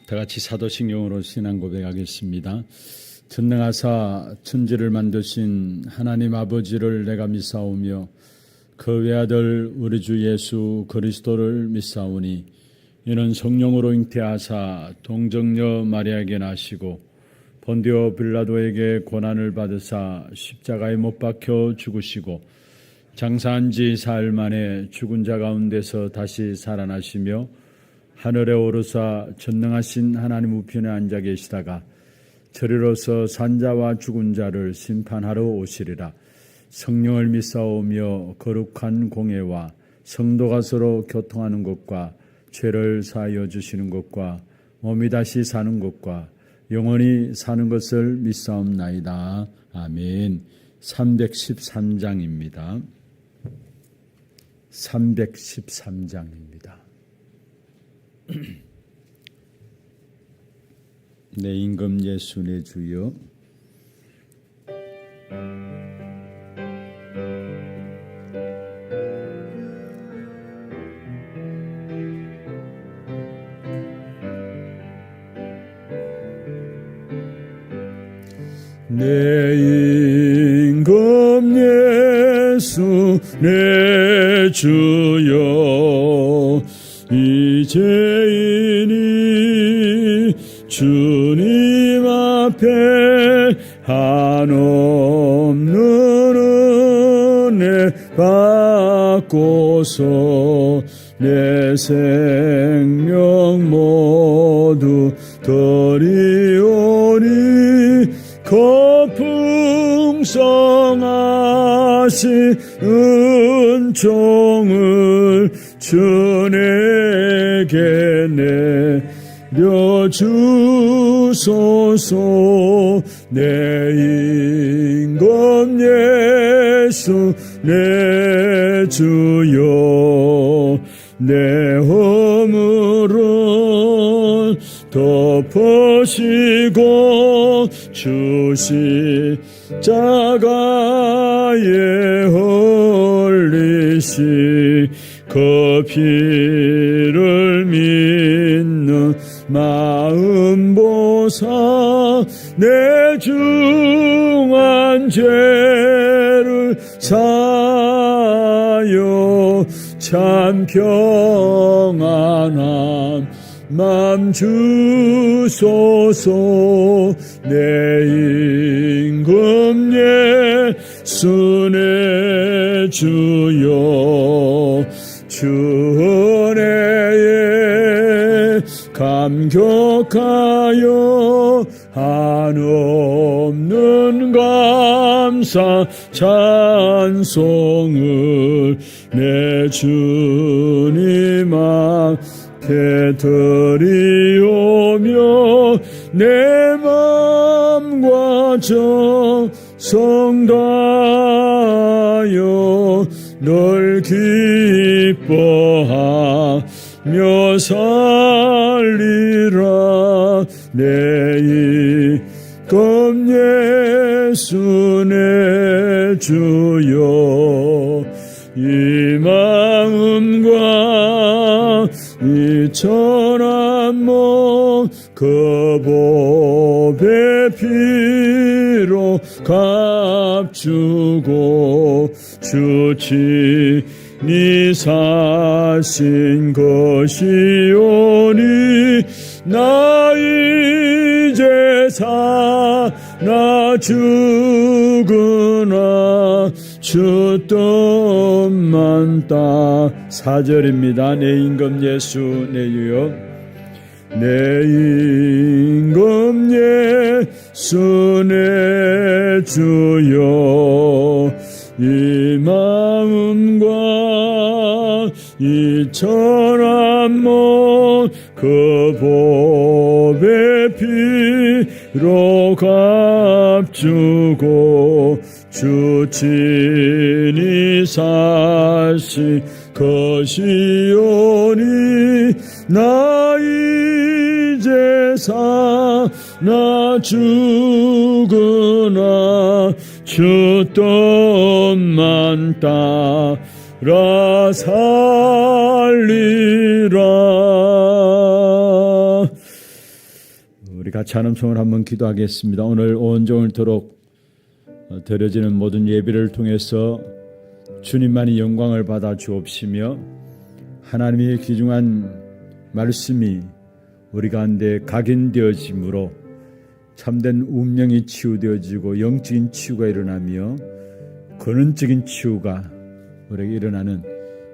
다같이 사도신경으로 신앙 고백하겠습니다. 전능하사 천지를 만드신 하나님 아버지를 내가 믿사오며 그 외아들 우리 주 예수 그리스도를 믿사오니 이는 성령으로 잉태하사 동정녀 마리아에게 나시고 본디오 빌라도에게 고난을 받으사 십자가에 못 박혀 죽으시고 장사한 지 사흘 만에 죽은 자 가운데서 다시 살아나시며 하늘에 오르사 전능하신 하나님 우편에 앉아 계시다가 저리로서 산자와 죽은 자를 심판하러 오시리라. 성령을 믿사오며 거룩한 공예와 성도가 서로 교통하는 것과 죄를 사하여 주시는 것과 몸이 다시 사는 것과 영원히 사는 것을 믿사옵나이다. 아멘. 313장입니다. 313장입니다. 내 임금 예수 내 주여. 내 임금 예수 내 주여. 이제이니 주님 앞에 한없는 은혜 받고서 내 생명 모두 드리오니 거풍성하신 은총을 주에게 내려주소서. 내 임금 예수 내 주여. 내 허물은 덮으시고 주십자가에 흘리시 그 피를 믿는 마음 보사 내 중한 죄를 사하여 참 평안함 맘 주소서. 내 임금 예수 내 주여. 주 은혜에 감격하여 한없는 감사 찬송을 내 주님 앞에 드리오며 내 맘과 정성 다하여 널 기뻐하며 살리라. 내 임금 예수 내 주여. 이 마음과 이 천한 몸 그 보배 피로 값주고 주친이 사신 것이오니 나 이제 사나 죽으나 주 뜻만 따. 4절입니다. 내 임금 예수 내 주여. 내 임금 예수 내 주여. 이 마음과 이 천한 몸 그 보배 피로 값주고 주친이 사신 것이오니 나 이제 사나 죽으나 주 뜻만 따라 살리라. 같이 한음성을 한번 기도하겠습니다. 오늘 온종일 도록 드려지는 모든 예배를 통해서 주님만이 영광을 받아 주옵시며 하나님의 귀중한 말씀이 우리 가운데 각인되어짐으로 참된 운명이 치유되어지고 영적인 치유가 일어나며 근원적인 치유가 우리에게 일어나는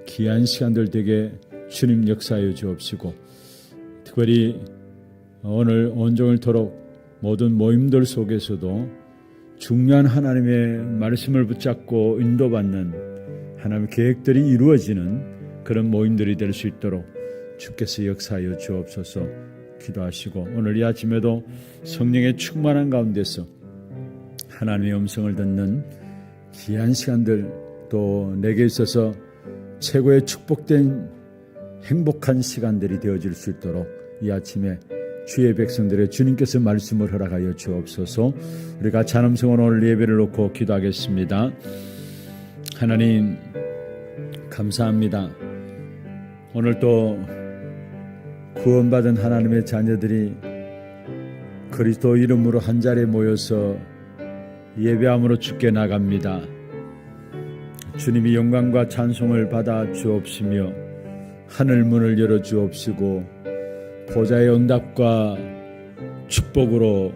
귀한 시간들 되게 주님 역사하여 주옵시고, 특별히 오늘 온종일 도록 모든 모임들 속에서도 중요한 하나님의 말씀을 붙잡고 인도받는 하나님의 계획들이 이루어지는 그런 모임들이 될 수 있도록 주께서 역사하여 주옵소서. 기도하시고, 오늘 이 아침에도 성령의 충만한 가운데서 하나님의 음성을 듣는 귀한 시간들, 또 내게 있어서 최고의 축복된 행복한 시간들이 되어질 수 있도록 이 아침에 주의 백성들의 주님께서 말씀을 허락하여 주옵소서. 우리가 찬음성으로 오늘 예배를 놓고 기도하겠습니다. 하나님 감사합니다. 오늘 또 구원받은 하나님의 자녀들이 그리스도 이름으로 한 자리에 모여서 예배함으로 주께 나갑니다. 주님이 영광과 찬송을 받아 주옵시며 하늘 문을 열어 주옵시고 보좌의 응답과 축복으로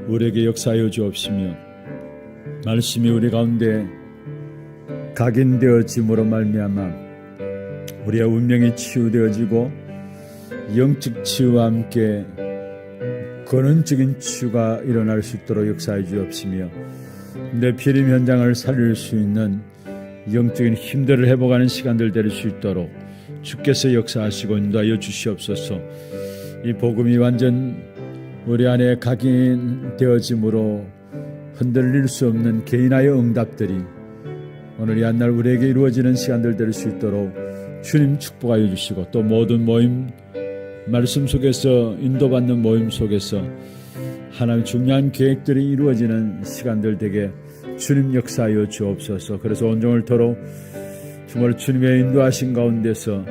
우리에게 역사하여 주옵시며 말씀이 우리 가운데 각인되어짐으로 말미암아 우리의 운명이 치유되어지고 영적 치유와 함께 근원적인 치유가 일어날 수 있도록 역사해 주옵시며 내 피림 현장을 살릴 수 있는 영적인 힘들을 회복하는 시간들 될 수 있도록 주께서 역사하시고 인도하여 주시옵소서. 이 복음이 완전 우리 안에 각인되어짐으로 흔들릴 수 없는 개인화의 응답들이 오늘 이 한날 우리에게 이루어지는 시간들 될 수 있도록 주님 축복하여 주시고, 또 모든 모임 말씀 속에서 인도받는 모임 속에서 하나님 중요한 계획들이 이루어지는 시간들 되게 주님 역사하여 주옵소서. 그래서 온종일 토록 정말 주님의 인도하신 가운데서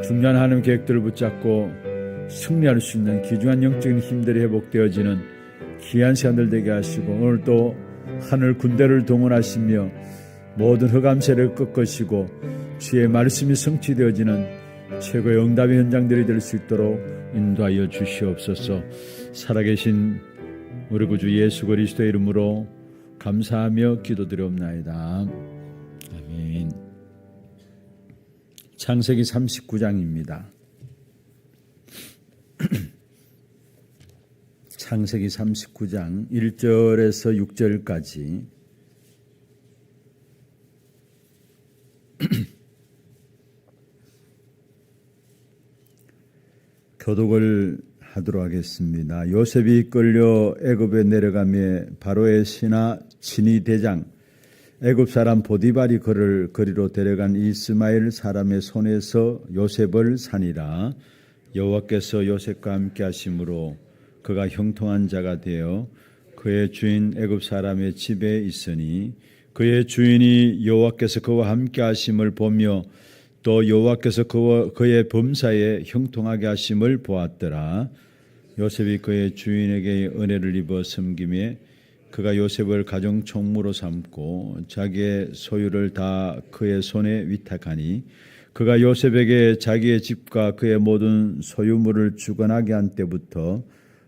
중요한 하나님 계획들을 붙잡고 승리할 수 있는 귀중한 영적인 힘들이 회복되어지는 귀한 시간들 되게 하시고, 오늘 또 하늘 군대를 동원하시며 모든 흑암세를 꺾으시고 주의 말씀이 성취되어지는 최고의 응답의 현장들이 될 수 있도록 인도하여 주시옵소서. 살아계신 우리 구주 예수 그리스도의 이름으로 감사하며 기도드리옵나이다. 아멘. 창세기 39장입니다. 창세기 39장 1절에서 6절까지 교독을 하도록 하겠습니다. 요셉이 끌려 애굽에 내려가며 바로의 신하 친위 대장 애굽 사람 보디발이 그를 거리로 데려간 이스마엘 사람의 손에서 요셉을 산이라. 여호와께서 요셉과 함께 하심으로 그가 형통한 자가 되어 그의 주인 애굽 사람의 집에 있으니 그의 주인이 여호와께서 그와 함께 하심을 보며 또 여호와께서 그의 범사에 형통하게 하심을 보았더라. 요셉이 그의 주인에게 은혜를 입어 섬김에 그가 요셉을 가정 총무로 삼고 자기의 소유를 다 그의 손에 위탁하니 그가 요셉에게 자기의 집과 그의 모든 소유물을 주관하게 한 때부터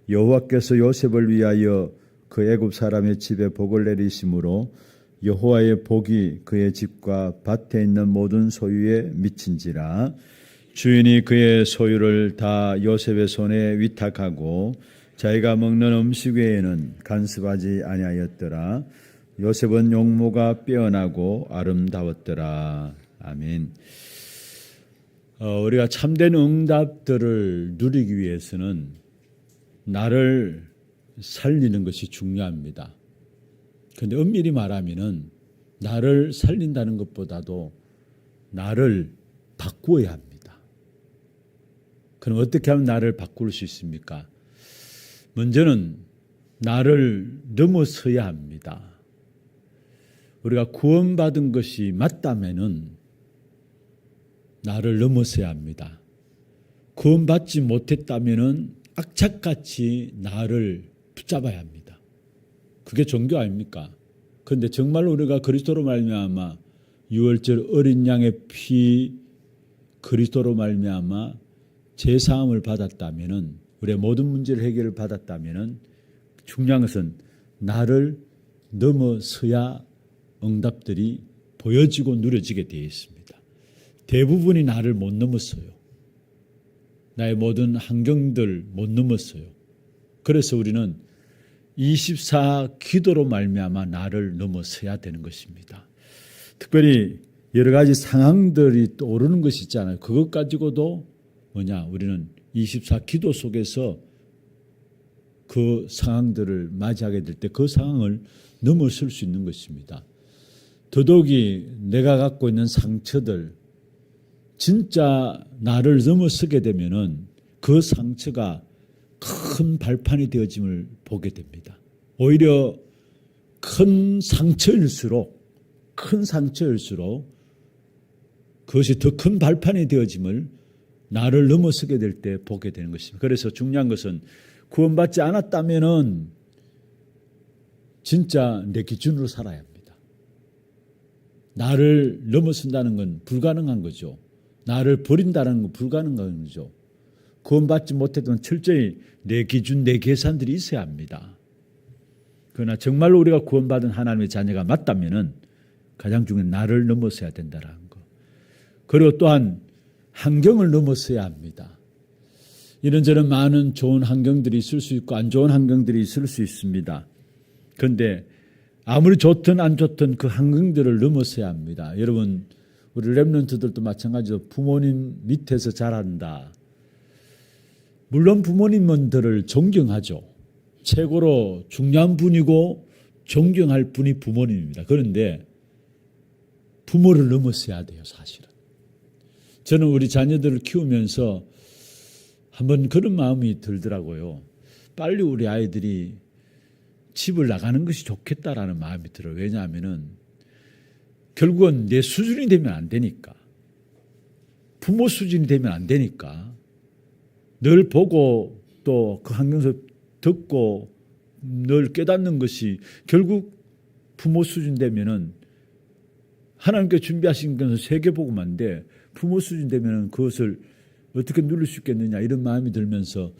여호와께서 요셉을 위하여 그 애굽 사람의 집에 복을 내리심으로 여호와의 복이 그의 집과 밭에 있는 모든 소유에 미친지라. 주인이 그의 소유를 다 요셉의 손에 위탁하고 자기가 먹는 음식 외에는 간섭하지 아니하였더라. 요셉은 용모가 빼어나고 아름다웠더라. 아멘. 우리가 참된 응답들을 누리기 위해서는 나를 살리는 것이 중요합니다. 그런데 엄밀히 말하면은 나를 살린다는 것보다도 나를 바꾸어야 합니다. 그럼 어떻게 하면 나를 바꿀 수 있습니까? 먼저는 나를 넘어서야 합니다. 우리가 구원받은 것이 맞다면은 나를 넘어서야 합니다. 구원받지 못했다면은 악착같이 나를 붙잡아야 합니다. 그게 종교 아닙니까? 그런데 정말로 우리가 그리스도로 말미암아 유월절 어린 양의 피 그리스도로 말미암아 제사함을 받았다면은 우리의 모든 문제를 해결을 받았다면은 중요한 것은 나를 넘어서야 응답들이 보여지고 누려지게 되어 있습니다. 대부분이 나를 못 넘었어요. 나의 모든 환경들 못 넘었어요. 그래서 우리는 24 기도로 말미암아 나를 넘어서야 되는 것입니다. 특별히 여러 가지 상황들이 또 오르는 것이 있잖아요. 그것 가지고도 우리는 24 기도 속에서 그 상황들을 맞이하게 될 때 그 상황을 넘어설 수 있는 것입니다. 더더욱이 내가 갖고 있는 상처들, 진짜 나를 넘어서게 되면은 그 상처가 큰 발판이 되어짐을 보게 됩니다. 오히려 큰 상처일수록 그것이 더 큰 발판이 되어짐을 나를 넘어서게 될 때 보게 되는 것입니다. 그래서 중요한 것은 구원받지 않았다면은 진짜 내 기준으로 살아야 합니다. 나를 넘어선다는 건 불가능한 거죠. 나를 버린다는 건 불가능한 거죠. 구원받지 못해도 철저히 내 기준, 내 계산들이 있어야 합니다. 그러나 정말로 우리가 구원받은 하나님의 자녀가 맞다면은 가장 중요한 나를 넘어서야 된다는 거. 그리고 또한 환경을 넘어서야 합니다. 이런저런 많은 좋은 환경들이 있을 수 있고 안 좋은 환경들이 있을 수 있습니다. 그런데 아무리 좋든 안 좋든 그 환경들을 넘어서야 합니다. 여러분, 우리 렘넌트들도 마찬가지로 부모님 밑에서 자란다. 물론 부모님들을 존경하죠. 최고로 중요한 분이고 존경할 분이 부모님입니다. 그런데 부모를 넘어서야 돼요, 사실은. 저는 우리 자녀들을 키우면서 한번 그런 마음이 들더라고요. 빨리 우리 아이들이 집을 나가는 것이 좋겠다라는 마음이 들어요. 왜냐하면은 결국은 내 수준이 되면 안 되니까. 부모 수준이 되면 안 되니까. 늘 보고 또 그 환경에서 듣고 늘 깨닫는 것이 결국 부모 수준 되면은 하나님께 준비하신 것은 세계복음인데 부모 수준 되면은 그것을 어떻게 누릴 수 있겠느냐 이런 마음이 들면서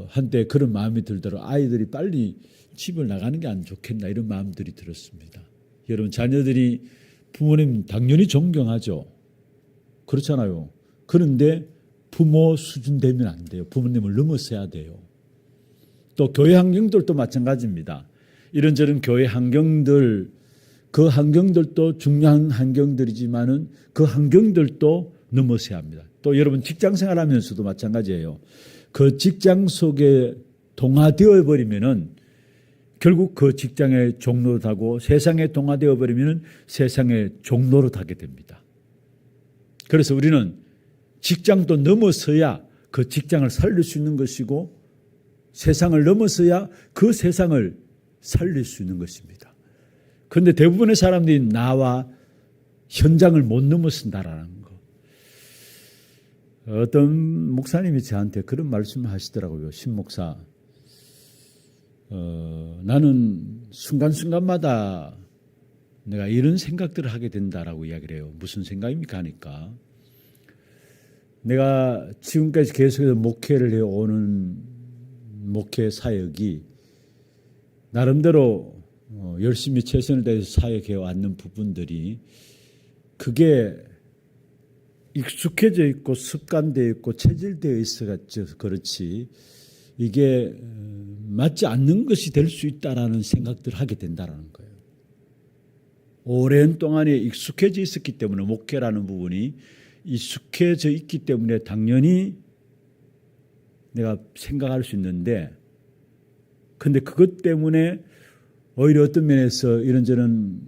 한때 그런 마음이 들더라고요. 아이들이 빨리 집을 나가는 게 안 좋겠나 이런 마음들이 들었습니다. 여러분, 자녀들이 부모님 당연히 존경하죠. 그렇잖아요. 그런데 부모 수준 되면 안 돼요. 부모님을 넘어서야 돼요. 또 교회 환경들도 마찬가지입니다. 이런저런 교회 환경들, 그 환경들도 중요한 환경들이지만은 그 환경들도 넘어서야 합니다. 또 여러분 직장 생활하면서도 마찬가지예요. 그 직장 속에 동화되어 버리면은 결국 그 직장의 종로로 타고 세상에 동화되어 버리면은 세상의 종로로 타게 됩니다. 그래서 우리는 직장도 넘어서야 그 직장을 살릴 수 있는 것이고 세상을 넘어서야 그 세상을 살릴 수 있는 것입니다. 그런데 대부분의 사람들이 나와 현장을 못 넘어선다라는 거. 어떤 목사님이 저한테 그런 말씀을 하시더라고요. 신목사. 나는 순간순간마다 내가 이런 생각들을 하게 된다라고 이야기를 해요. 무슨 생각입니까 하니까 내가 지금까지 계속해서 목회를 해오는 목회 사역이 나름대로 열심히 최선을 다해서 사역해 왔는 부분들이 그게 익숙해져 있고 습관되어 있고 체질되어 있어서 그렇지 이게 맞지 않는 것이 될 수 있다라는 생각들을 하게 된다는 거예요. 오랜 동안에 익숙해져 있었기 때문에 목회라는 부분이 익숙해져 있기 때문에 당연히 내가 생각할 수 있는데 근데 그것 때문에 오히려 어떤 면에서 이런저런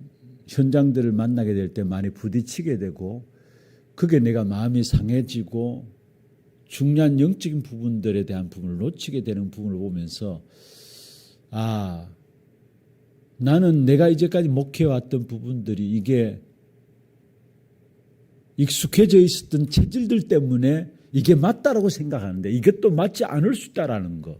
현장들을 만나게 될 때 많이 부딪히게 되고 그게 내가 마음이 상해지고 중요한 영적인 부분들에 대한 부분을 놓치게 되는 부분을 보면서 나는 내가 이제까지 목회해왔던 부분들이 이게 익숙해져 있었던 체질들 때문에 이게 맞다라고 생각하는데 이것도 맞지 않을 수 있다라는 거.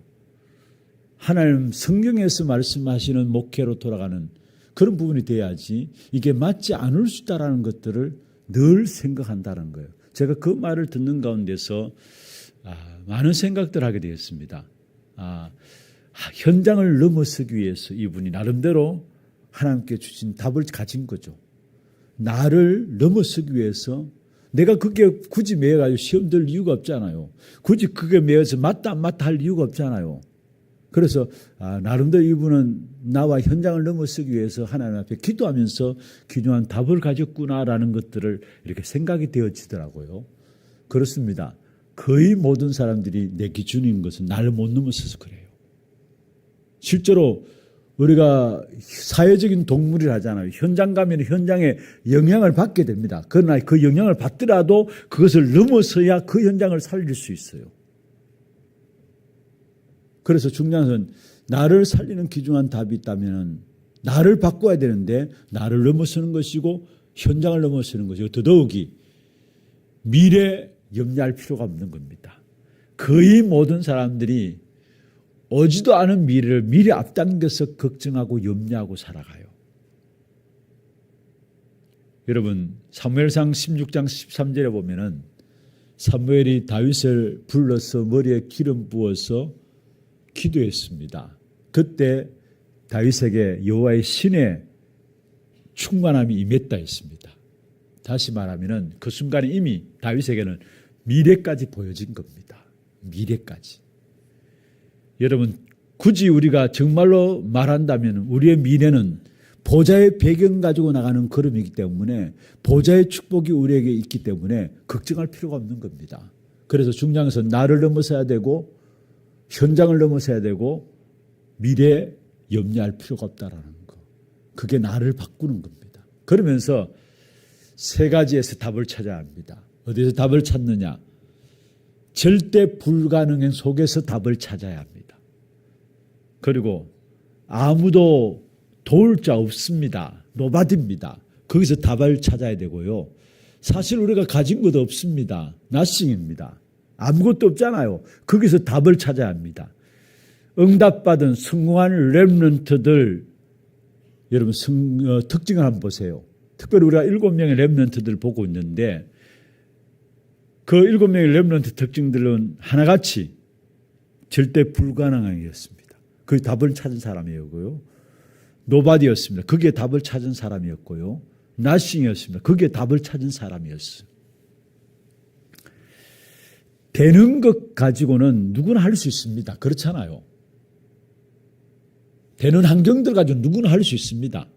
하나님 성경에서 말씀하시는 목회로 돌아가는 그런 부분이 돼야지 이게 맞지 않을 수 있다라는 것들을 늘 생각한다는 거예요. 제가 그 말을 듣는 가운데서 많은 생각들을 하게 되었습니다. 현장을 넘어서기 위해서 이분이 나름대로 하나님께 주신 답을 가진 거죠. 나를 넘어서기 위해서 내가 그게 굳이 매여가지고 시험 들 이유가 없잖아요. 굳이 그게 매여서 맞다 안 맞다 할 이유가 없잖아요. 그래서 나름대로 이분은 나와 현장을 넘어서기 위해서 하나님 앞에 기도하면서 귀중한 답을 가졌구나라는 것들을 이렇게 생각이 되어지더라고요. 그렇습니다. 거의 모든 사람들이 내 기준인 것은 나를 못 넘어서서 그래요. 실제로 우리가 사회적인 동물이라 하잖아요. 현장 가면 현장에 영향을 받게 됩니다. 그러나 그 영향을 받더라도 그것을 넘어서야 그 현장을 살릴 수 있어요. 그래서 중요한 것은 나를 살리는 귀중한 답이 있다면 나를 바꿔야 되는데 나를 넘어서는 것이고 현장을 넘어서는 것이고 더더욱이 미래 염려할 필요가 없는 겁니다. 거의 모든 사람들이 오지도 않은 미래를 미리 앞당겨서 걱정하고 염려하고 살아가요. 여러분 사무엘상 16장 13절에 보면은 사무엘이 다윗을 불러서 머리에 기름 부어서 기도했습니다. 그때 다윗에게 여호와의 신의 충만함이 임했다 했습니다. 다시 말하면은 그 순간에 이미 다윗에게는 미래까지 보여진 겁니다. 미래까지. 여러분 굳이 우리가 정말로 말한다면 우리의 미래는 보좌의 배경 가지고 나가는 걸음이기 때문에 보좌의 축복이 우리에게 있기 때문에 걱정할 필요가 없는 겁니다. 그래서 중요한 것은 나를 넘어서야 되고 현장을 넘어서야 되고 미래에 염려할 필요가 없다라는 거. 그게 나를 바꾸는 겁니다. 그러면서 세 가지에서 답을 찾아야 합니다. 어디서 답을 찾느냐? 절대 불가능한 속에서 답을 찾아야 합니다. 그리고 아무도 도울 자 없습니다. 노바디입니다. 거기서 답을 찾아야 되고요. 사실 우리가 가진 것도 없습니다. 나싱입니다. 아무것도 없잖아요. 거기서 답을 찾아야 합니다. 응답받은 성공한 렘넌트들 여러분 특징을 한번 보세요. 특별히 우리가 7명의 렘넌트들을 보고 있는데 그 7명의 렘넌트 특징들은 하나같이 절대 불가능함이었습니다. 그 답을 찾은 사람이었고요. 노바디였습니다. 그게 답을 찾은 사람이었고요. 나싱이었습니다. 그게 답을 찾은 사람이었어요. 되는 것 가지고는 누구나 할 수 있습니다. 그렇잖아요. 되는 환경들 가지고 누구나 할 수 있습니다.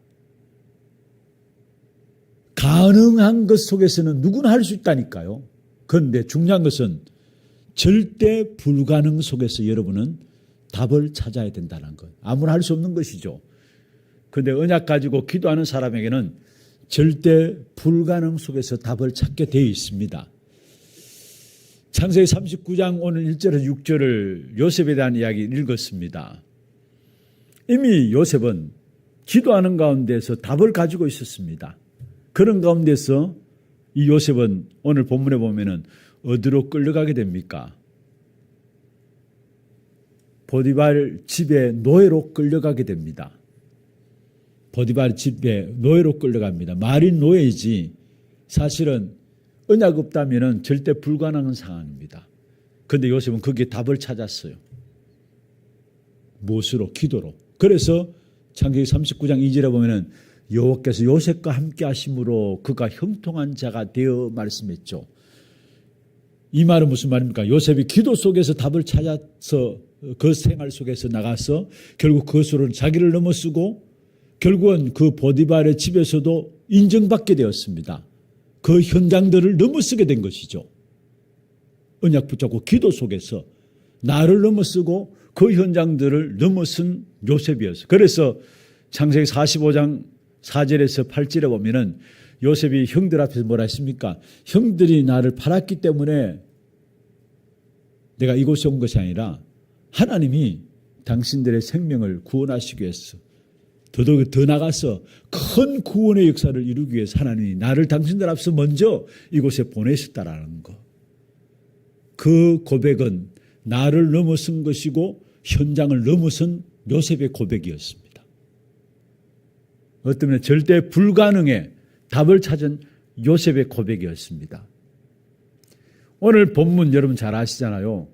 가능한 것 속에서는 누구나 할 수 있다니까요. 그런데 중요한 것은 절대 불가능 속에서 여러분은 답을 찾아야 된다는 것. 아무나 할 수 없는 것이죠. 그런데 언약 가지고 기도하는 사람에게는 절대 불가능 속에서 답을 찾게 되어 있습니다. 창세기 39장 오늘 1절에서 6절을 요셉에 대한 이야기를 읽었습니다. 이미 요셉은 기도하는 가운데서 답을 가지고 있었습니다. 그런 가운데서 이 요셉은 오늘 본문에 보면은 어디로 끌려가게 됩니까? 보디발 집에 노예로 끌려가게 됩니다. 보디발 집에 노예로 끌려갑니다. 말이 노예이지 사실은 언약 없다면 절대 불가능한 상황입니다. 그런데 요셉은 거기에 답을 찾았어요. 무엇으로? 기도로. 그래서 창세기 39장 2절에 보면은 여호와께서 요셉과 함께 하심으로 그가 형통한 자가 되어 말씀했죠. 이 말은 무슨 말입니까? 요셉이 기도 속에서 답을 찾아서 그 생활 속에서 나가서 결국 그것으로 자기를 넘어서고 결국은 그 보디발의 집에서도 인정받게 되었습니다. 그 현장들을 넘어서게 된 것이죠. 언약 붙잡고 기도 속에서 나를 넘어서고 그 현장들을 넘어선 요셉이었어요. 그래서 창세기 45장 4절에서 8절에 보면은 요셉이 형들 앞에서 뭐라 했습니까? 형들이 나를 팔았기 때문에 내가 이곳에 온 것이 아니라 하나님이 당신들의 생명을 구원하시기 위해서 더더욱 더 나가서 큰 구원의 역사를 이루기 위해서 하나님이 나를 당신들 앞서 먼저 이곳에 보내셨다라는 거. 그 고백은 나를 넘어선 것이고 현장을 넘어선 요셉의 고백이었습니다. 어떤 면에 절대 불가능의 답을 찾은 요셉의 고백이었습니다. 오늘 본문 여러분 잘 아시잖아요.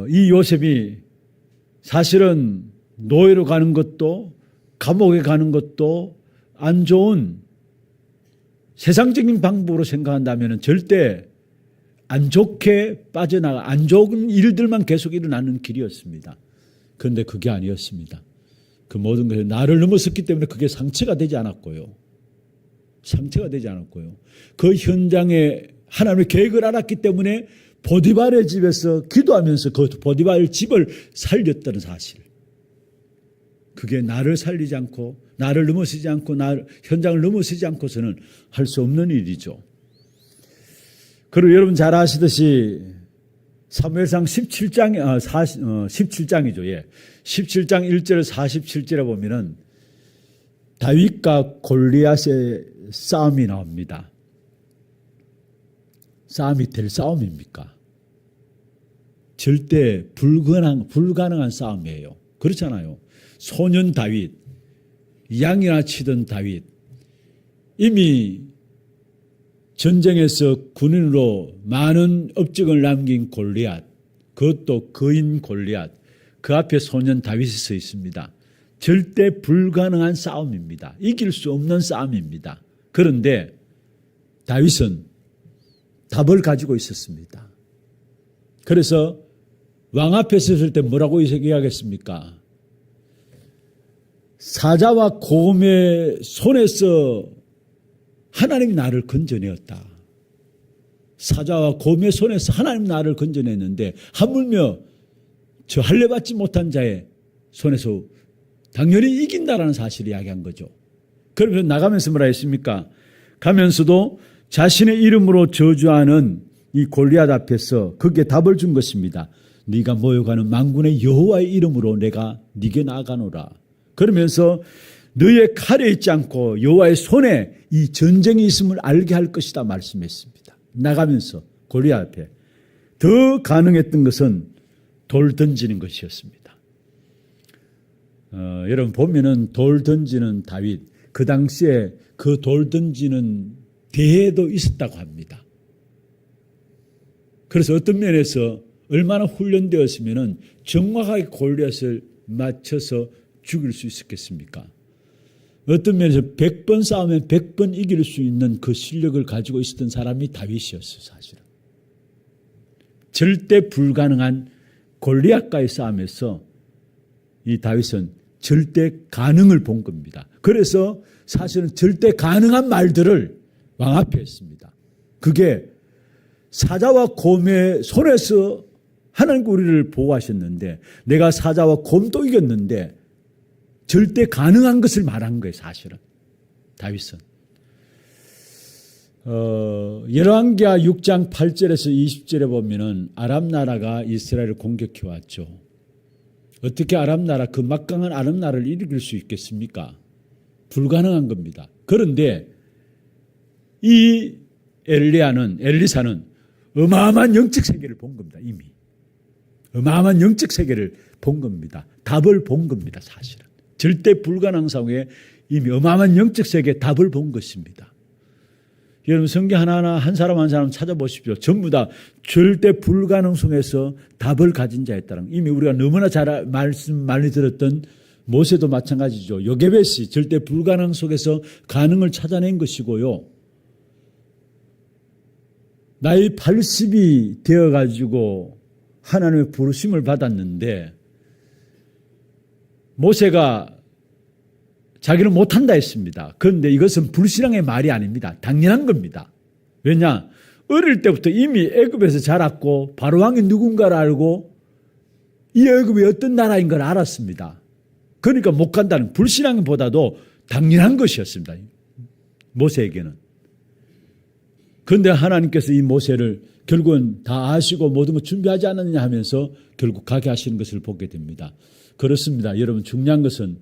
이 요셉이 사실은 노예로 가는 것도 감옥에 가는 것도 안 좋은 세상적인 방법으로 생각한다면 절대 안 좋게 빠져나가 안 좋은 일들만 계속 일어나는 길이었습니다. 그런데 그게 아니었습니다. 그 모든 것이 나를 넘어섰기 때문에 그게 상처가 되지 않았고요. 상처가 되지 않았고요. 그 현장에 하나님의 계획을 알았기 때문에 보디발의 집에서 기도하면서 그 보디발의 집을 살렸다는 사실. 그게 나를 살리지 않고 나를 넘어서지 않고 현장을 넘어서지 않고서는 할 수 없는 일이죠. 그리고 여러분 잘 아시듯이 사무엘상 17장이죠. 예. 17장 1절 47절에 보면은 다윗과 골리앗의 싸움이 나옵니다. 싸움이 될 싸움입니까? 절대 불가능한 싸움이에요. 그렇잖아요. 소년 다윗, 양이나 치던 다윗, 이미 전쟁에서 군인으로 많은 업적을 남긴 골리앗, 그것도 거인 골리앗, 그 앞에 소년 다윗이 서 있습니다. 절대 불가능한 싸움입니다. 이길 수 없는 싸움입니다. 그런데 다윗은 답을 가지고 있었습니다. 그래서 왕 앞에 섰을 때 뭐라고 이야기하겠습니까? 사자와 곰의 손에서 하나님이 나를 건져내었다. 사자와 곰의 손에서 하나님 나를 건져냈는데 하물며 저 할례받지 못한 자의 손에서 당연히 이긴다라는 사실을 이야기한 거죠. 그러면서 나가면서 뭐라 했습니까? 가면서도 자신의 이름으로 저주하는 이 골리앗 앞에서 그게 답을 준 것입니다. 네가 모여가는 만군의 여호와의 이름으로 내가 네게 나아가노라. 그러면서 너의 칼에 있지 않고 여호와의 손에 이 전쟁이 있음을 알게 할 것이다 말씀했습니다. 나가면서 골리앗 앞에 더 가능했던 것은 돌 던지는 것이었습니다. 여러분 보면은 돌 던지는 다윗, 그 당시에 그 돌 던지는 대회도 있었다고 합니다. 그래서 어떤 면에서 얼마나 훈련되었으면은 정확하게 골리앗을 맞춰서 죽일 수 있었겠습니까? 어떤 면에서 100번 싸우면 100번 이길 수 있는 그 실력을 가지고 있었던 사람이 다윗이었어요, 사실은. 절대 불가능한 골리앗과의 싸움에서 이 다윗은 절대 가능을 본 겁니다. 그래서 사실은 절대 가능한 말들을 왕 앞에 했습니다. 그게 사자와 곰의 손에서 하나님께 우리를 보호하셨는데 내가 사자와 곰도 이겼는데 절대 가능한 것을 말한 거예요, 사실은. 다윗은. 열왕기하 6장 8절에서 20절에 보면은 아람 나라가 이스라엘을 공격해 왔죠. 어떻게 아람 나라, 그 막강한 아람 나라를 이길 수 있겠습니까? 불가능한 겁니다. 그런데 이 엘리사는 어마어마한 영적 세계를 본 겁니다, 이미. 어마어마한 영적 세계를 본 겁니다. 답을 본 겁니다, 사실은. 절대 불가능한 상황에 이미 어마어마한 영적 세계의 답을 본 것입니다. 여러분 성경 하나하나 한 사람 한 사람 찾아보십시오. 전부 다 절대 불가능성에서 답을 가진 자였다는 이미 우리가 너무나 잘 말씀 많이 들었던 모세도 마찬가지죠. 요게벳이 절대 불가능 속에서 가능을 찾아낸 것이고요. 나이 80이 되어가지고 하나님의 부르심을 받았는데 모세가 자기는 못한다 했습니다. 그런데 이것은 불신앙의 말이 아닙니다. 당연한 겁니다. 왜냐? 어릴 때부터 이미 애굽에서 자랐고 바로왕이 누군가를 알고 이 애굽이 어떤 나라인 걸 알았습니다. 그러니까 못 간다는 불신앙보다도 당연한 것이었습니다. 모세에게는. 그런데 하나님께서 이 모세를 결국은 다 아시고 모든 걸 준비하지 않았느냐 하면서 결국 가게 하시는 것을 보게 됩니다. 그렇습니다. 여러분 중요한 것은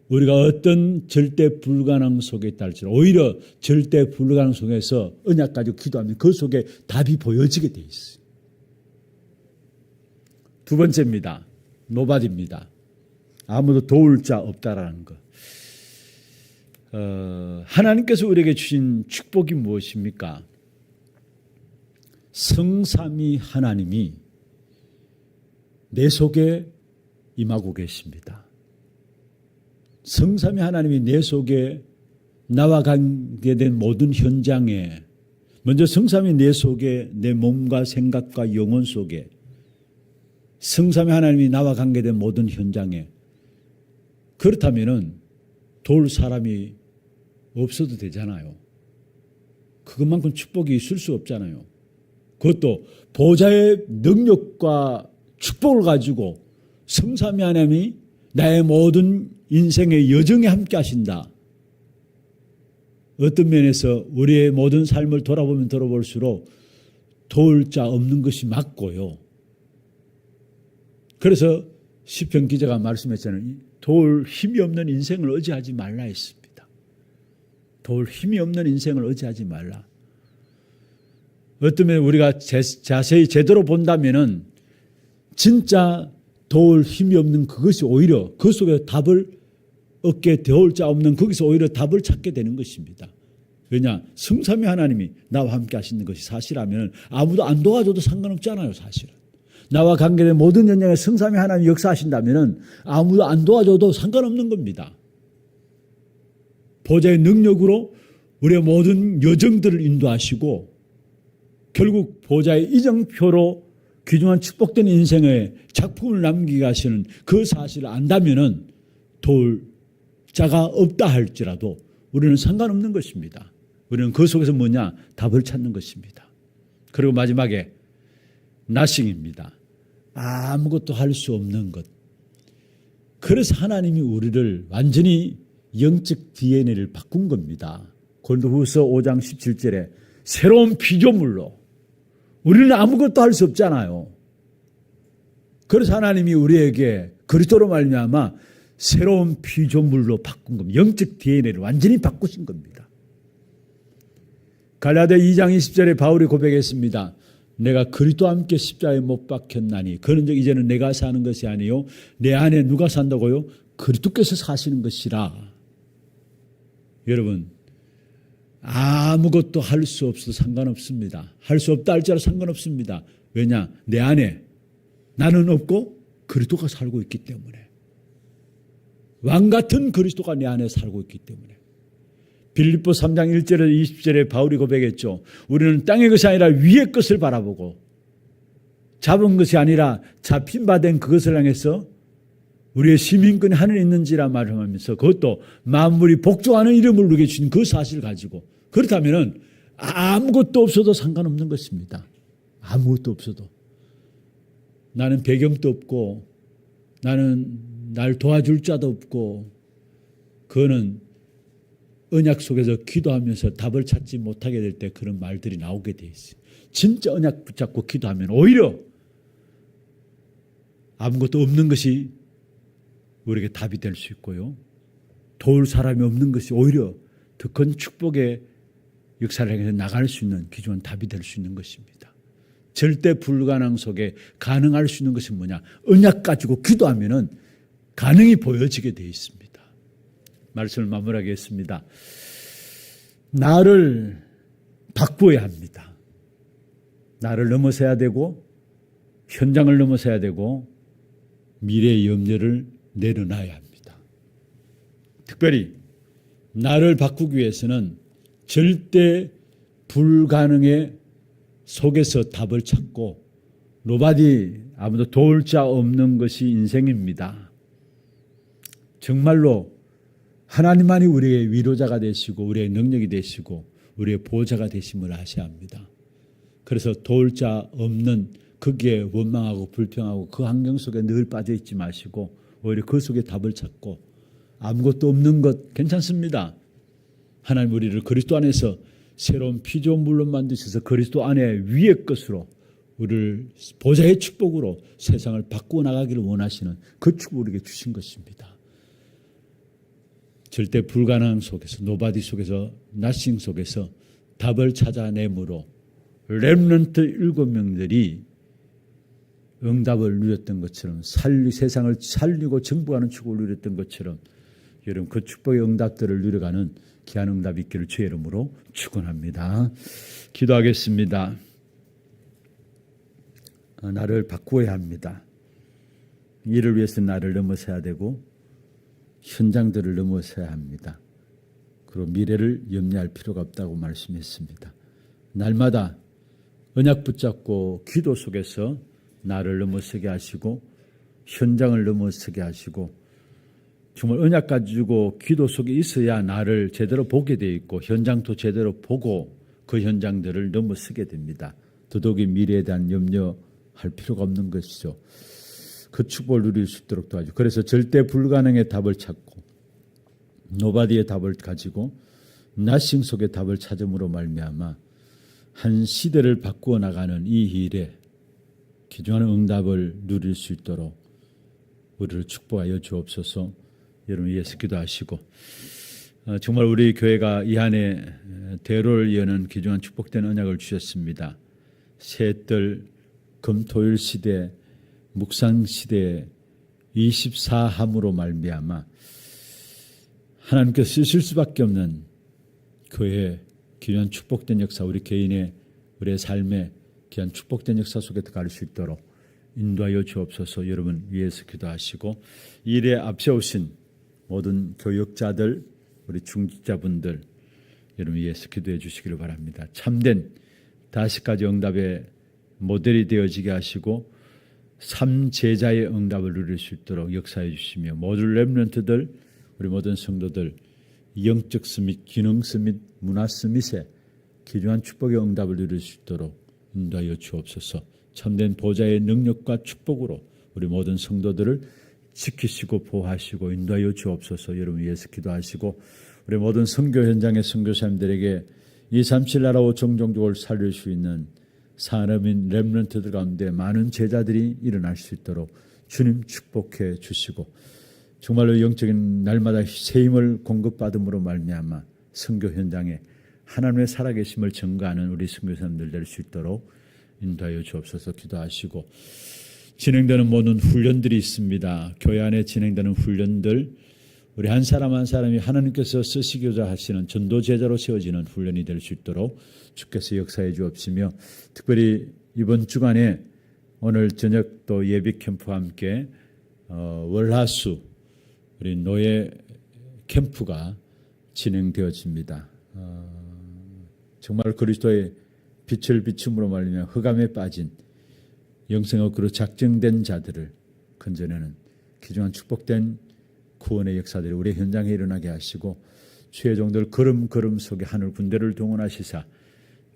우리가 어떤 절대 불가능 속에 있다 할지라도 오히려 절대 불가능 속에서 언약 가지고 기도하면 그 속에 답이 보여지게 돼 있어요. 두 번째입니다. 노바디입니다. 아무도 도울 자 없다라는 것. 하나님께서 우리에게 주신 축복이 무엇입니까? 성삼위 하나님이 내 속에 임하고 계십니다. 성삼위 하나님이 내 속에 나와 관계된 모든 현장에 먼저 성삼위 내 속에 내 몸과 생각과 영혼 속에 성삼위 하나님이 나와 관계된 모든 현장에 그렇다면은 도울 사람이 없어도 되잖아요. 그것만큼 축복이 있을 수 없잖아요. 그것도 보좌의 능력과 축복을 가지고 성삼위 하나님이 나의 모든 인생의 여정에 함께 하신다. 어떤 면에서 우리의 모든 삶을 돌아보면 돌아볼수록 도울 자 없는 것이 맞고요. 그래서 시편 기자가 말씀했잖아요. 도울 힘이 없는 인생을 의지하지 말라 했습니다. 도울 힘이 없는 인생을 의지하지 말라. 어떤 면에 우리가 자세히 제대로 본다면은 진짜 도울 힘이 없는 그것이 오히려 그 속에 답을 얻게 도울 자 없는 거기서 오히려 답을 찾게 되는 것입니다. 왜냐? 성삼위 하나님이 나와 함께 하시는 것이 사실이라면 아무도 안 도와줘도 상관없잖아요. 사실은. 나와 관계된 모든 현장에 성삼위 하나님이 역사하신다면 아무도 안 도와줘도 상관없는 겁니다. 보좌의 능력으로 우리의 모든 여정들을 인도하시고 결국 보좌의 이정표로 귀중한 축복된 인생의 작품을 남기게 하시는 그 사실을 안다면은 도울 자가 없다 할지라도 우리는 상관없는 것입니다. 우리는 그 속에서 뭐냐? 답을 찾는 것입니다. 그리고 마지막에 nothing입니다. 아무것도 할 수 없는 것. 그래서 하나님이 우리를 완전히 영적 DNA를 바꾼 겁니다. 고린도후서 5장 17절에 새로운 피조물로 우리는 아무것도 할 수 없잖아요. 그래서 하나님이 우리에게 그리스도로 말미암아 새로운 피조물로 바꾼 겁니다. 영적 DNA를 완전히 바꾸신 겁니다. 갈라디아 2장 20절에 바울이 고백했습니다. 내가 그리스도와 함께 십자가에 못 박혔나니 그런즉 이제는 내가 사는 것이 아니요 내 안에 누가 산다고요? 그리스도께서 사시는 것이라. 여러분 아무것도 할 수 없어도 상관없습니다. 할 수 없다 할지라도 상관없습니다. 왜냐? 내 안에 나는 없고 그리스도가 살고 있기 때문에. 왕같은 그리스도가 내 안에 살고 있기 때문에. 빌립보 3장 1절에서 20절에 바울이 고백했죠. 우리는 땅의 것이 아니라 위의 것을 바라보고 잡은 것이 아니라 잡힌 바 된 그것을 향해서 우리의 시민권이 하늘에 있는지라 말하면서 그것도 만물이 복종하는 이름을 우리에게 주신 그 사실을 가지고 그렇다면 아무것도 없어도 상관없는 것입니다. 아무것도 없어도. 나는 배경도 없고 나는 날 도와줄 자도 없고 그거는 언약 속에서 기도하면서 답을 찾지 못하게 될 때 그런 말들이 나오게 돼 있어요. 진짜 언약 붙잡고 기도하면 오히려 아무것도 없는 것이 우리에게 답이 될 수 있고요. 도울 사람이 없는 것이 오히려 더 큰 축복의 역사를 향해서 나갈 수 있는 귀중한 답이 될 수 있는 것입니다. 절대 불가능 속에 가능할 수 있는 것이 뭐냐? 언약 가지고 기도하면은 가능이 보여지게 돼 있습니다. 말씀을 마무리하겠습니다. 나를 바꾸어야 합니다. 나를 넘어서야 되고 현장을 넘어서야 되고 미래의 염려를 내려놔야 합니다. 특별히 나를 바꾸기 위해서는 절대 불가능의 속에서 답을 찾고 노바디 아무도 도울 자 없는 것이 인생입니다. 정말로 하나님만이 우리의 위로자가 되시고 우리의 능력이 되시고 우리의 보호자가 되심을 아셔야 합니다. 그래서 도울 자 없는 거기에 원망하고 불평하고 그 환경 속에 늘 빠져 있지 마시고 오히려 그 속에 답을 찾고 아무것도 없는 것 괜찮습니다. 하나님 우리를 그리스도 안에서 새로운 피조물로 만드셔서 그리스도 안에 위의 것으로 우리를 보좌의 축복으로 세상을 바꾸어 나가기를 원하시는 그 축복을 우리에게 주신 것입니다. 절대 불가능 속에서, 노바디 속에서, 나싱 속에서 답을 찾아내므로 렘넌트 7명들이 응답을 누렸던 것처럼, 세상을 살리고 정복하는 축복을 누렸던 것처럼 여러분 그 축복의 응답들을 누려가는 귀한 응답이 있기를 주의 이름으로 축원합니다. 기도하겠습니다. 나를 바꾸어야 합니다. 이를 위해서 나를 넘어서야 되고 현장들을 넘어서야 합니다. 그리고 미래를 염려할 필요가 없다고 말씀했습니다. 날마다 언약 붙잡고 기도 속에서 나를 넘어서게 하시고 현장을 넘어서게 하시고, 정말 언약 가지고 기도 속에 있어야 나를 제대로 보게 돼 있고 현장도 제대로 보고 그 현장들을 넘어서게 됩니다. 더더욱이 미래에 대한 염려할 필요가 없는 것이죠. 그 축복을 누릴 수 있도록 도와주고, 그래서 절대 불가능의 답을 찾고 노바디의 답을 가지고 나싱 속의 답을 찾음으로 말미암아 한 시대를 바꾸어 나가는 이 일에 귀중한 응답을 누릴 수 있도록 우리를 축복하여 주옵소서. 여러분 위해서 기도하시고, 정말 우리 교회가 이 한해 대로를 여는 귀중한 축복된 언약을 주셨습니다. 새뜰 금토일 시대, 묵상 시대 24함으로 말미암아 하나님께서 쓰실 수밖에 없는 교회의 귀한 축복된 역사, 우리 개인의 우리의 삶에 귀한 축복된 역사 속에 들어갈 수 있도록 인도하여 주옵소서. 여러분 위해서 기도하시고, 이 일에 앞세우신 모든 교역자들, 우리 중직자분들 여러분 위해서 기도해 주시기를 바랍니다. 참된 다시까지 응답의 모델이 되어지게 하시고 삼제자의 응답을 누릴 수 있도록 역사해 주시며, 모든 렘넌트들, 우리 모든 성도들 영적 스밋, 기능 스밋, 문화 스밋에 귀중한 축복의 응답을 누릴 수 있도록 인도하여 주옵소서. 참된 보좌의 능력과 축복으로 우리 모든 성도들을 지키시고 보호하시고 인도하여 주옵소서. 여러분 위해서 기도하시고, 우리 모든 선교 현장의 선교사님들에게 237 나라 5천 종족을 살릴 수 있는 산업인 렘넌트들 가운데 많은 제자들이 일어날 수 있도록 주님 축복해 주시고, 정말로 영적인 날마다 새 힘을 공급받음으로 말미암아 선교 현장에 하나님의 살아계심을 증거하는 우리 선교사님들 될 수 있도록 인도하여 주옵소서. 기도하시고, 진행되는 모든 훈련들이 있습니다. 교회 안에 진행되는 훈련들, 우리 한 사람 한 사람이 하나님께서 쓰시고자 하시는 전도 제자로 세워지는 훈련이 될 수 있도록 주께서 역사해 주옵시며, 특별히 이번 주간에 오늘 저녁 또 예비 캠프와 함께 월화수 우리 노예 캠프가 진행되어집니다. 정말 그리스도의 빛을 비춤으로 말미암아 흑암에 빠진 영생업으로 작정된 자들을 건져내는 귀중한 축복된 구원의 역사들이 우리 현장에 일어나게 하시고, 주의 종들 걸음걸음 속에 하늘 군대를 동원하시사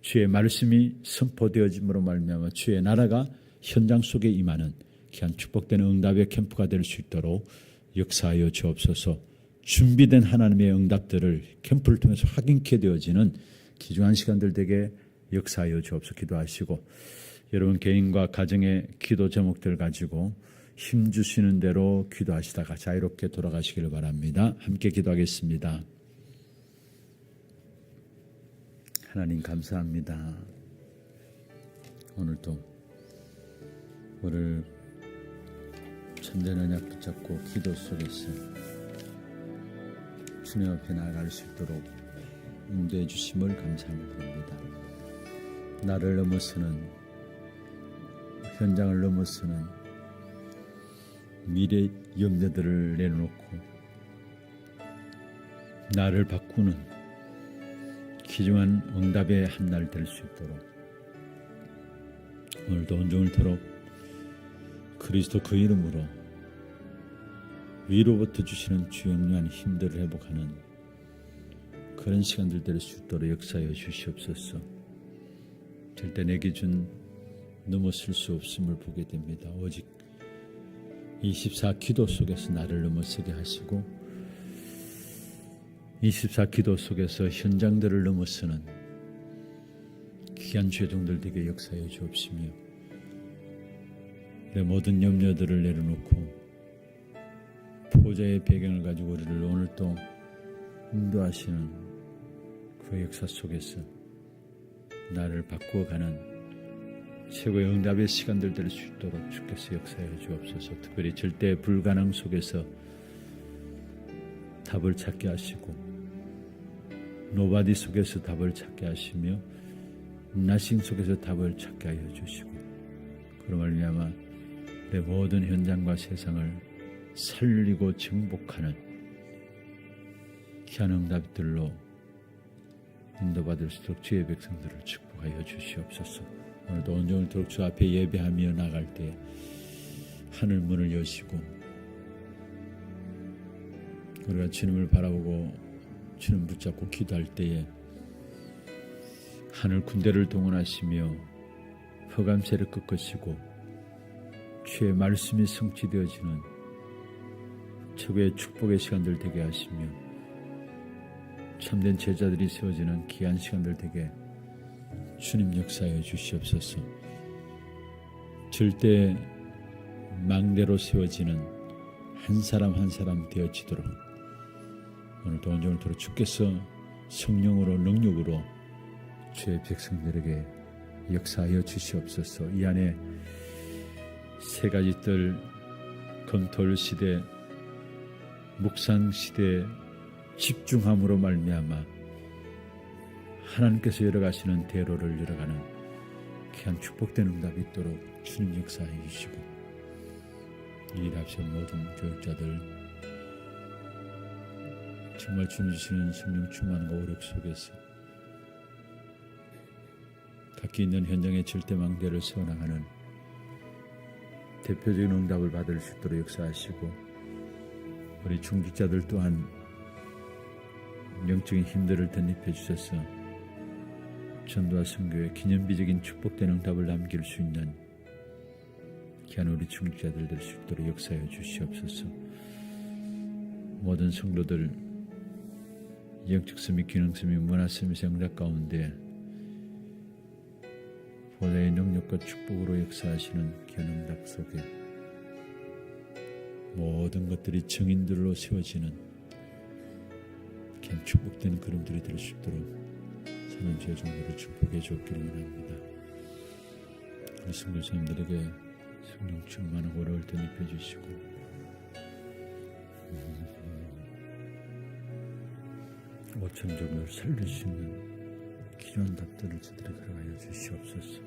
주의 말씀이 선포되어짐으로 말미암아 주의 나라가 현장 속에 임하는 귀한 축복된 응답의 캠프가 될 수 있도록 역사하여 주옵소서. 준비된 하나님의 응답들을 캠프를 통해서 확인케 되어지는 귀중한 시간들 되게 역사하여 주옵소서. 기도하시고, 여러분 개인과 가정의 기도 제목들 가지고 힘주시는 대로 기도하시다가 자유롭게 돌아가시기를 바랍니다. 함께 기도하겠습니다. 하나님 감사합니다. 오늘도 우리를 참된 언약 붙잡고 기도 속에서 주님 앞에 나아갈 수 있도록 인도해 주심을 감사합니다. 나를 넘어서는, 현장을 넘어서는 미래 염려들을 내놓고 나를 바꾸는 귀중한 응답의 한날 될 수 있도록 오늘도 온종일 토록 그리스도 그 이름으로 위로부터 주시는 주영유한 힘들을 회복하는 그런 시간들 될 수 있도록 역사하여 주시옵소서. 절대 내 기준 넘어설 수 없음을 보게 됩니다. 오직 24 기도 속에서 나를 넘어서게 하시고 24 기도 속에서 현장들을 넘어서는 귀한 죄종들 되게 역사해 주옵시며, 내 모든 염려들을 내려놓고 보좌의 배경을 가지고 우리를 오늘 또 인도하시는 그 역사 속에서 나를 바꾸어가는 최고의 응답의 시간들 될 수 있도록 주께서 역사해 주옵소서. 특별히 절대 불가능 속에서 답을 찾게 하시고 노바디 속에서 답을 찾게 하시며 나싱 속에서 답을 찾게 하여 주시고 그로 말미암아 내 모든 현장과 세상을 살리고 정복하는 귀한 응답들로 인도받을 수 있도록 주의 백성들을 축복하여 주시옵소서. 오늘도 온종일 도록 주 앞에 예배하며 나갈 때 하늘 문을 여시고 우리가 주님을 바라보고 주님 붙잡고 기도할 때에 하늘 군대를 동원하시며 허감세를 꺾으시고 주의 말씀이 성취되어지는 최고의 축복의 시간들 되게 하시며 참된 제자들이 세워지는 귀한 시간들 되게 주님 역사해 주시옵소서. 절대 망대로 세워지는 한 사람 한 사람 되어지도록 오늘도 온종일 도록 주께서 성령으로 능력으로 주의 백성들에게 역사하여 주시옵소서. 이 안에 세 가지 뜰 검토 시대, 묵상 시대 집중함으로 말미암아 하나님께서 열어가시는 대로를 열어가는 귀한 축복된 응답이 있도록 주님 역사해 주시고 이 일 앞서 모든 교육자들 정말 주님 주시는 성령 충만과 오력 속에서 각기 있는 현장의 절대망대를 세워나가는 대표적인 응답을 받을 수 있도록 역사하시고 우리 중직자들 또한 영적인 힘들을 덧입혀 주셔서 전도와 선교의 기념비적인 축복된 응답을 남길 수 있는 귀한 우리 중직자들 될 수 있도록 역사해 주시옵소서. 모든 성도들 영적 스미 기능 스미 문화 스미 생각 가운데 보좌의 능력과 축복으로 역사하시는 귀한 응답 속에 모든 것들이 증인들로 세워지는 귀한 축복된 걸음들이 될 수 있도록 사는 주의 종들을 축복해 주옵기를 원합니다. 우리 선교사님들에게 성령 충만한 오력을 덧입혀 주시고 오천족을 살릴 수 있는 귀한 답들을 저들에게 허락하여 주시옵소서.